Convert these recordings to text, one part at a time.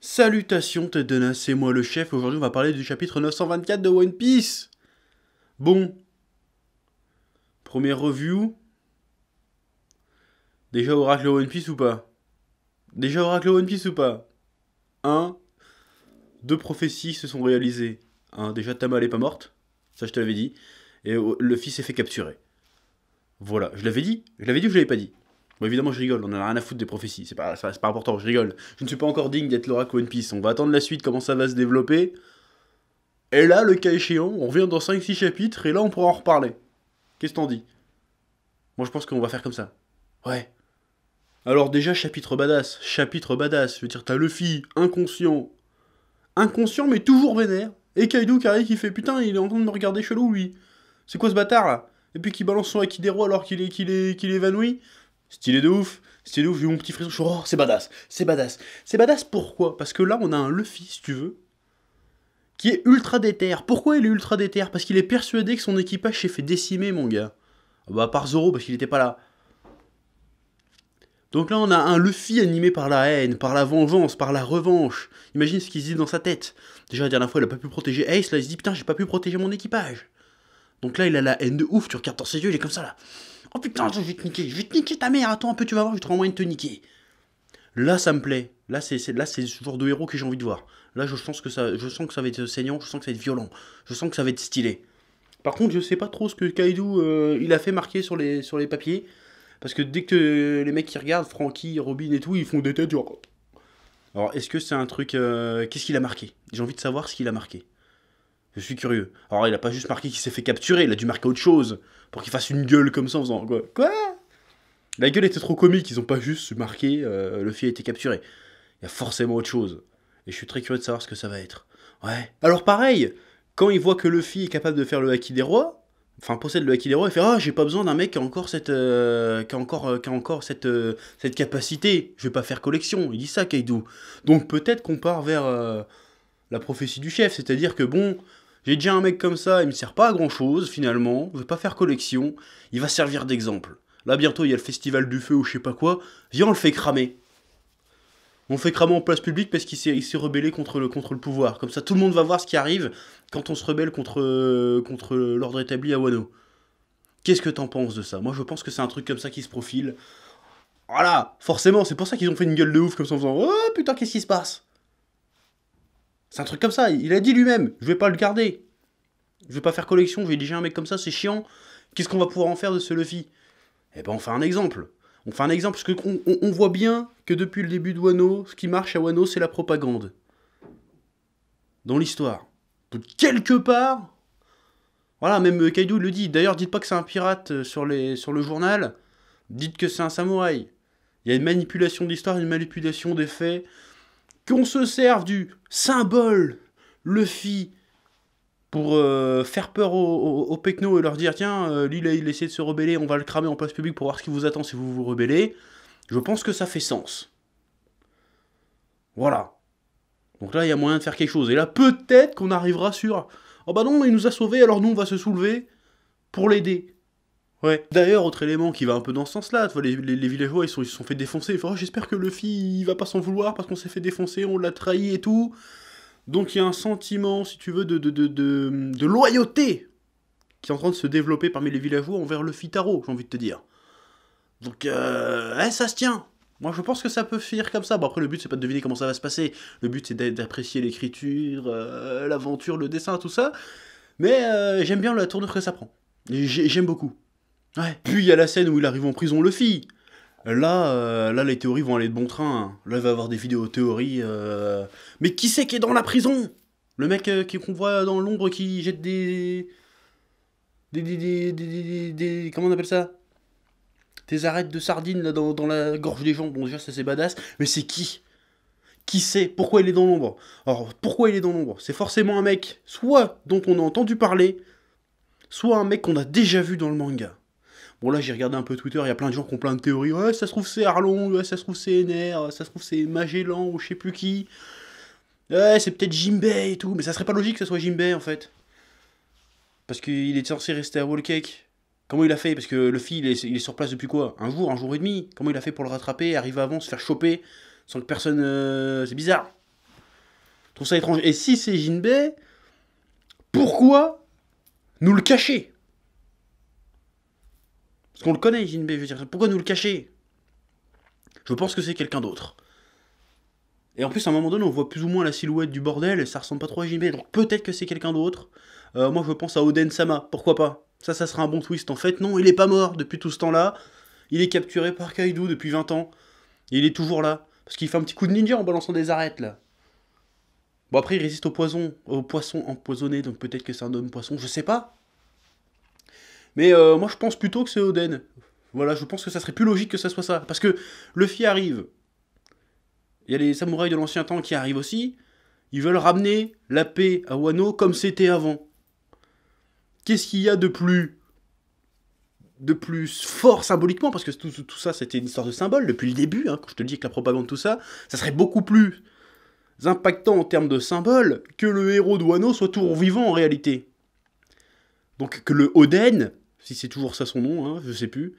Salutations Tedena, c'est moi le chef, aujourd'hui on va parler du chapitre 924 de One Piece. Bon, première review. Déjà Oracle One Piece ou pas? Déjà Oracle One Piece ou pas? Un, deux prophéties se sont réalisées. Déjà Tama elle est pas morte, ça je te l'avais dit, et Luffy s'est fait capturer. Voilà, je l'avais dit ou je l'avais pas dit? Bon évidemment je rigole, on en a rien à foutre des prophéties, c'est pas important, je rigole. Je ne suis pas encore digne d'être l'Oracle One Piece, on va attendre la suite, comment ça va se développer. Et là, le cas échéant, on revient dans 5-6 chapitres, et là on pourra en reparler. Qu'est-ce que t'en dis? Moi je pense qu'on va faire comme ça. Ouais. Alors déjà, chapitre badass. Chapitre badass. Je veux dire, t'as Luffy, inconscient. Inconscient mais toujours vénère. Et Kaido qui arrive qui fait putain, il est en train de me regarder chelou lui. C'est quoi ce bâtard là? Et puis qui balance son Akidero alors qu'il est évanoui. Stylé de ouf. Stylé de ouf, j'ai eu mon petit frisson. Je suis oh, c'est badass. C'est badass. C'est badass pourquoi? Parce que là on a un Luffy, si tu veux, qui est ultra déter. Pourquoi il est ultra déter? Parce qu'il est persuadé que son équipage s'est fait décimer, mon gars. Bah, par Zoro, parce qu'il était pas là. Donc là, on a un Luffy animé par la haine, par la vengeance, par la revanche. Imagine ce qu'il se dit dans sa tête. Déjà, la dernière fois, il a pas pu protéger Ace. Là, il se dit, putain, j'ai pas pu protéger mon équipage. Donc là, il a la haine de ouf. Tu regardes dans ses yeux, il est comme ça, là. Oh putain, je vais te niquer ta mère. Attends un peu, tu vas voir, je te rends moyen de te niquer. Là, ça me plaît. Là, c'est ce genre de héros que j'ai envie de voir. Là, je sens que ça va être saignant, je sens que ça va être violent. Je sens que ça va être stylé. Par contre, je sais pas trop ce que Kaido il a fait marquer sur les papiers. Parce que dès que les mecs qui regardent, Franky, Robin et tout, ils font des têtes genre. Alors, est-ce que c'est un truc. Qu'est-ce qu'il a marqué? J'ai envie de savoir ce qu'il a marqué. Je suis curieux. Alors, il a pas juste marqué qu'il s'est fait capturer, il a dû marquer autre chose. Pour qu'il fasse une gueule comme ça en faisant. Quoi? La gueule était trop comique, ils ont pas juste marqué Luffy a été capturé. Il y a forcément autre chose. Et je suis très curieux de savoir ce que ça va être. Ouais. Alors, pareil, quand il voit que Luffy est capable de faire le Haki des rois. Enfin, possède le Haki des rois, il fait ah, j'ai pas besoin d'un mec qui a encore cette capacité. Je vais pas faire collection. Il dit ça, Kaido. Donc peut-être qu'on part vers la prophétie du chef, c'est-à-dire que bon, j'ai déjà un mec comme ça, il me sert pas à grand chose finalement. Je vais pas faire collection. Il va servir d'exemple. Là bientôt il y a le festival du feu ou je sais pas quoi. Viens, on le fait cramer. On le fait cramer en place publique parce qu'il s'est rebellé contre le pouvoir. Comme ça, tout le monde va voir ce qui arrive quand on se rebelle contre l'ordre établi à Wano. Qu'est-ce que t'en penses de ça? Moi, je pense que c'est un truc comme ça qui se profile. Voilà, forcément, c'est pour ça qu'ils ont fait une gueule de ouf comme ça en faisant oh putain, qu'est-ce qui se passe? C'est un truc comme ça, il a dit lui-même, je vais pas le garder. Je vais pas faire collection, j'ai déjà un mec comme ça, c'est chiant. Qu'est-ce qu'on va pouvoir en faire de ce Luffy? Eh ben, on fait un exemple. On fait un exemple, parce qu'on voit bien que depuis le début de Wano, ce qui marche à Wano, c'est la propagande. Dans l'histoire. Donc, quelque part, voilà, même Kaido le dit. D'ailleurs, dites pas que c'est un pirate sur le journal. Dites que c'est un samouraï. Il y a une manipulation de l'histoire, une manipulation des faits. Qu'on se serve du symbole Luffy pour faire peur aux Pecno et leur dire tiens, lui il essaie de se rebeller, on va le cramer en place publique pour voir ce qui vous attend si vous vous rebellez. Je pense que ça fait sens. Voilà. Donc là, il y a moyen de faire quelque chose. Et là, peut-être qu'on arrivera sur oh bah non, il nous a sauvés, alors nous on va se soulever pour l'aider. Ouais. D'ailleurs, autre élément qui va un peu dans ce sens-là, tu vois, les villageois ils se sont fait défoncer. Ils font, oh, j'espère que Luffy il va pas s'en vouloir parce qu'on s'est fait défoncer, on l'a trahi et tout. Donc il y a un sentiment, si tu veux, de loyauté qui est en train de se développer parmi les villageois envers le Fitaro, j'ai envie de te dire. Donc, ça se tient. Moi, je pense que ça peut finir comme ça. Bon, après, le but, c'est pas de deviner comment ça va se passer. Le but, c'est d'apprécier l'écriture, l'aventure, le dessin, tout ça. Mais j'aime bien la tournure que ça prend. J'aime beaucoup. Ouais. Puis, il y a la scène où il arrive en prison, Luffy. Là, les théories vont aller de bon train. Hein. Là, il va y avoir des vidéos théories. Mais qui c'est qui est dans la prison? Le mec qu'on voit dans l'ombre qui jette comment on appelle ça? Des arêtes de sardines là, dans la gorge des gens. Bon, déjà, ça c'est badass. Mais c'est qui? Qui c'est? Pourquoi il est dans l'ombre? Alors, pourquoi il est dans l'ombre? C'est forcément un mec, soit dont on a entendu parler, soit un mec qu'on a déjà vu dans le manga. Bon, là, j'ai regardé un peu Twitter, il y a plein de gens qui ont plein de théories. Ouais, ça se trouve, c'est Arlong, ouais, ça se trouve, c'est Ener, ça se trouve, c'est Magellan, ou je sais plus qui. Ouais, c'est peut-être Jimbei et tout. Mais ça serait pas logique que ça soit Jimbei, en fait. Parce qu'il est censé rester à Whole Cake. Comment il a fait? Parce que Luffy, il est sur place depuis quoi? Un jour et demi. Comment il a fait pour le rattraper, arriver avant, se faire choper, sans que personne... C'est bizarre. Je trouve ça étrange. Et si c'est Jinbei, pourquoi nous le cacher? Parce qu'on le connaît, Jinbei, je veux dire. Pourquoi nous le cacher? Je pense que c'est quelqu'un d'autre. Et en plus, à un moment donné, on voit plus ou moins la silhouette du bordel, et ça ressemble pas trop à Jinbei, donc peut-être que c'est quelqu'un d'autre. Moi, je pense à Oden-sama, pourquoi pas? Ça sera un bon twist. En fait, non, il est pas mort depuis tout ce temps-là. Il est capturé par Kaido depuis 20 ans. Et il est toujours là. Parce qu'il fait un petit coup de ninja en balançant des arêtes, là. Bon, après, il résiste au poisson empoisonné, donc peut-être que c'est un homme poisson, je sais pas. Mais moi, je pense plutôt que c'est Oden. Voilà, je pense que ça serait plus logique que ça soit ça. Parce que Luffy arrive. Il y a les samouraïs de l'ancien temps qui arrivent aussi. Ils veulent ramener la paix à Wano comme c'était avant. Qu'est-ce qu'il y a de plus fort symboliquement, parce que tout ça c'était une histoire de symbole depuis le début, hein, quand je te dis que la propagande, tout ça, ça serait beaucoup plus impactant en termes de symbole que le héros de Wano soit toujours vivant en réalité. Donc que le Oden, si c'est toujours ça son nom, hein, je sais plus,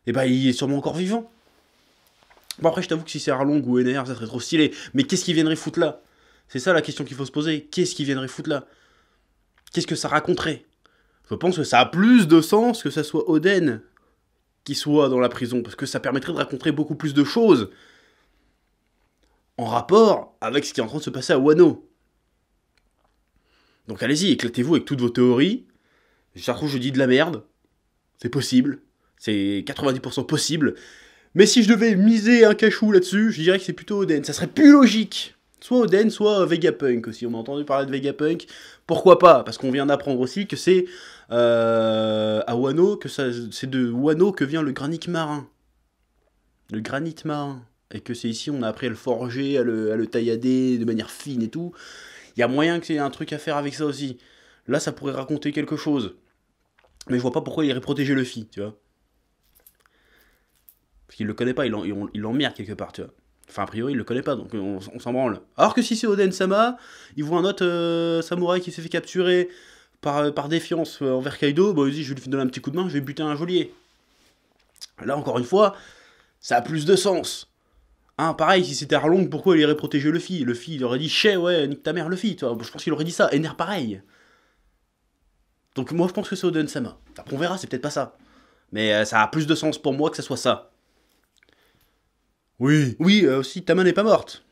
et ben il est sûrement encore vivant. Bon après je t'avoue que si c'est Arlong ou NR ça serait trop stylé, mais qu'est-ce qu'il viendrait foutre là? C'est ça la question qu'il faut se poser, qu'est-ce qu'il viendrait foutre là? Qu'est-ce que ça raconterait? Je pense que ça a plus de sens que ça soit Oden qui soit dans la prison, parce que ça permettrait de raconter beaucoup plus de choses en rapport avec ce qui est en train de se passer à Wano. Donc allez-y, éclatez-vous avec toutes vos théories. Ça se trouve, je dis de la merde. C'est possible. C'est 90% possible. Mais si je devais miser un cachou là-dessus, je dirais que c'est plutôt Oden. Ça serait plus logique. Soit Oden, soit Vegapunk aussi. On a entendu parler de Vegapunk. Pourquoi pas? Parce qu'on vient d'apprendre aussi que c'est à Wano, que c'est de Wano que vient le granit marin. Le granit marin. Et que c'est ici, on a appris à le forger, à le taillader de manière fine et tout. Il y a moyen que c'est un truc à faire avec ça aussi. Là, ça pourrait raconter quelque chose. Mais je vois pas pourquoi il irait protéger Luffy, tu vois. Parce qu'il le connaît pas, il l'emmerde quelque part, tu vois. Enfin, a priori, il le connaît pas, donc on s'en branle. Alors que si c'est Oden-sama, il voit un autre samouraï qui s'est fait capturer par défiance envers Kaido, bah vas-y, je vais lui donner un petit coup de main, je vais buter un geôlier. Là, encore une fois, ça a plus de sens. Hein, pareil, si c'était Arlong, pourquoi il irait protéger Luffy? Luffy, il aurait dit, chais, ouais, nique ta mère, Luffy, tu vois. Je pense qu'il aurait dit ça, Ener pareil. Donc moi, je pense que c'est Oden-sama. Après, on verra, c'est peut-être pas ça. Mais ça a plus de sens pour moi que ça soit ça. Oui. Oui, aussi, Tama n'est pas morte.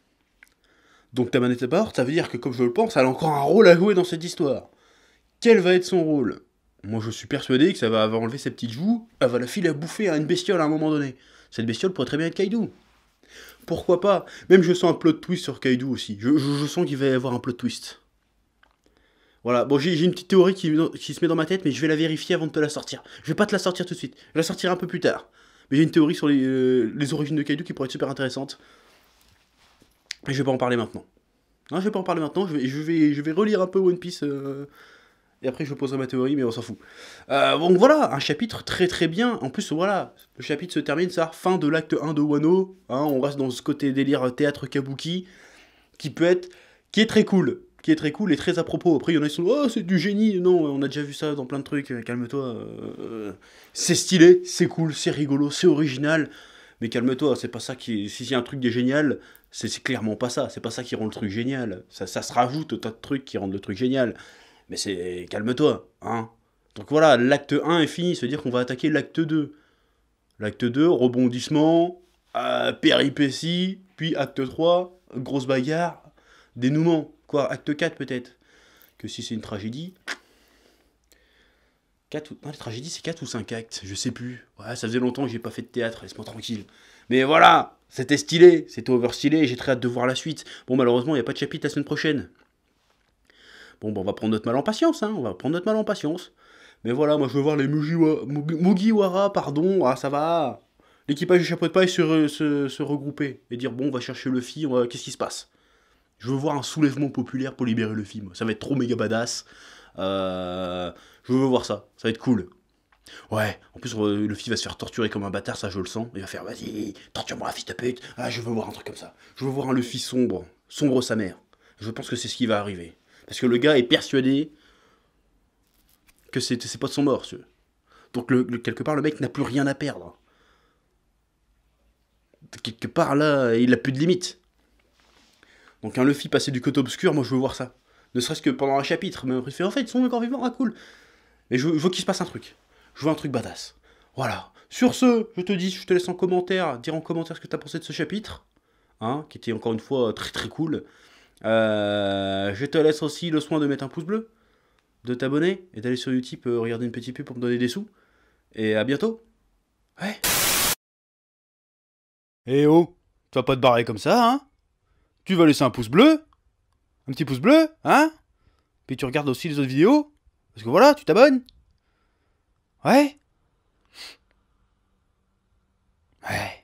Donc Tama n'est pas morte, ça veut dire que, comme je le pense, elle a encore un rôle à jouer dans cette histoire. Quel va être son rôle? Moi, je suis persuadé que ça va enlever ses petites joues, elle va la filer à bouffer à une bestiole à un moment donné. Cette bestiole pourrait très bien être Kaido. Pourquoi pas? Même je sens un plot twist sur Kaido aussi. Je sens qu'il va y avoir un plot twist. Voilà, bon, j'ai une petite théorie qui se met dans ma tête, mais je vais la vérifier avant de te la sortir. Je vais pas te la sortir tout de suite, je la sortirai un peu plus tard. Mais j'ai une théorie sur les origines de Kaido qui pourrait être super intéressante. Et je vais pas en parler maintenant. Non, je vais pas en parler maintenant, je vais relire un peu One Piece, et après je poserai ma théorie, mais on s'en fout. Donc voilà, un chapitre très très bien. En plus, voilà, le chapitre se termine, ça, fin de l'acte 1 de Wano. Hein, on reste dans ce côté délire théâtre kabuki, qui est très cool. Qui est très cool et très à propos. Après, il y en a qui sont, oh, c'est du génie. Non, on a déjà vu ça dans plein de trucs, calme-toi. C'est stylé, c'est cool, c'est rigolo, c'est original. Mais calme-toi, c'est pas ça qui. Si c'est un truc qui est génial, c'est clairement pas ça. C'est pas ça qui rend le truc génial. Ça se rajoute au tas de trucs qui rendent le truc génial. Mais c'est. Calme-toi, hein. Donc voilà, l'acte 1 est fini, c'est-à-dire qu'on va attaquer l'acte 2. L'acte 2, rebondissement, péripéties, puis acte 3, grosse bagarre, dénouement. Quoi, acte 4 peut-être? Que si c'est une tragédie. 4 ou... Non, les tragédies c'est 4 ou 5 actes, je sais plus. Ouais, ça faisait longtemps que j'ai pas fait de théâtre, laisse-moi tranquille. Mais voilà, c'était stylé, c'était overstylé, j'ai très hâte de voir la suite. Bon, malheureusement, il n'y a pas de chapitre la semaine prochaine. Bon, on va prendre notre mal en patience, hein, on va prendre notre mal en patience. Mais voilà, moi je veux voir les Mugiwara, pardon, ah ça va. L'équipage du chapeau de paille se regrouper et dire, bon, on va chercher Luffy, qu'est-ce qui se passe? Je veux voir un soulèvement populaire pour libérer Luffy, moi. Ça va être trop méga badass. Je veux voir ça, ça va être cool. Ouais, en plus Luffy va se faire torturer comme un bâtard, ça je le sens. Il va faire, vas-y, torture-moi, fils de pute. Ah, je veux voir un truc comme ça. Je veux voir un Luffy sombre sa mère. Je pense que c'est ce qui va arriver. Parce que le gars est persuadé que c'est pas de son mort, ce. Donc quelque part, le mec n'a plus rien à perdre. Quelque part, là, il a plus de limite. Donc un Luffy passé du côté obscur, moi je veux voir ça. Ne serait-ce que pendant un chapitre, mais après il fait en fait ils sont encore vivants, ah cool. Et je veux qu'il se passe un truc. Je veux un truc badass. Voilà. Sur ce, je te dis, je te laisse en commentaire, dire en commentaire ce que t'as pensé de ce chapitre. Hein, qui était encore une fois très très cool. Je te laisse aussi le soin de mettre un pouce bleu, de t'abonner et d'aller sur YouTube regarder une petite pub pour me donner des sous. Et à bientôt. Ouais. Eh oh, tu vas pas te barrer comme ça, hein? Tu vas laisser un pouce bleu, un petit pouce bleu, hein? Puis tu regardes aussi les autres vidéos, parce que voilà, tu t'abonnes. Ouais. Ouais.